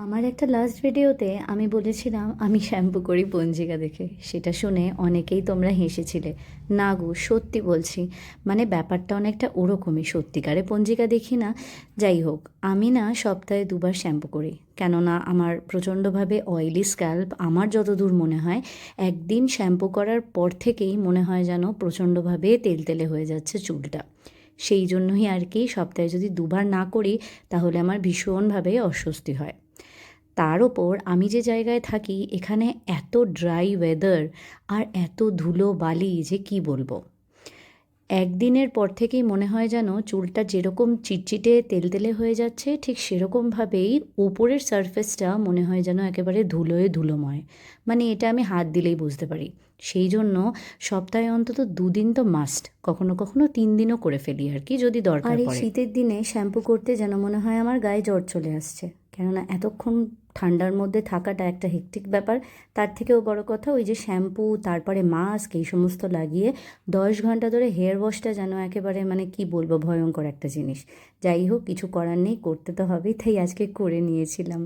আমার একটা লাস্ট ভিডিওতে আমি বলেছিলাম আমি শ্যাম্পু করি পঞ্জিকা দেখে, সেটা শুনে অনেকেই তোমরা হেসেছিলে। না গো, সত্যি বলছি, মানে ব্যাপারটা অনেকটা ওরকমই, সত্যিকারে পঞ্জিকা দেখি না। যাই হোক, আমি না সপ্তাহে 2বার শ্যাম্পু করি, কেননা আমার প্রচণ্ডভাবে অয়েলি স্ক্যাল্প। আমার যতদূর মনে হয়, একদিন শ্যাম্পু করার পর থেকেই মনে হয় যেন প্রচণ্ডভাবে তেলতেলে হয়ে যাচ্ছে চুলটা। সেই জন্যই আর কি, সপ্তাহে যদি 2বার না করি তাহলে আমার ভীষণভাবে অস্বস্তি হয়। তার ওপর আমি যে জায়গায় থাকি এখানে এত ড্রাই ওয়েদার আর এত ধুলো বালি যে কি বলবো। একদিনের পর থেকেই মনে হয় যেন চুলটা যেরকম চিটচিটে তেলতেলে হয়ে যাচ্ছে, ঠিক সেরকমভাবেই উপরের সারফেসটা মনে হয় যেন একেবারে ধুলোয় ধুলোময়। মানে এটা আমি হাত দিলেই বুঝতে পারি। সেই জন্য সপ্তাহে অন্তত 2 দিন তো মাস্ট, কখনো কখনো 3 দিনও করে ফেলি আর কি, যদি দরকার পড়ে। আর এই শীতের দিনে শ্যাম্পু করতে যেন মনে হয় আমার গায়ে জ্বর চলে আসছে, কেননা এতক্ষণ ঠান্ডার মধ্যে থাকাটা একটা হেক্টিক ব্যাপার। তার থেকেও বড় কথা, ওই যে শ্যাম্পু তারপরে মাস্ক এই সমস্ত লাগিয়ে 10 ঘন্টা ধরে হেয়ার ওয়াশটা যেন একেবারে, মানে কি বলবো, ভয়ঙ্কর একটা জিনিস। যাই হোক, কিছু করার নেই, করতে তো হবেই, তাই আজকে করে নিয়েছিলাম।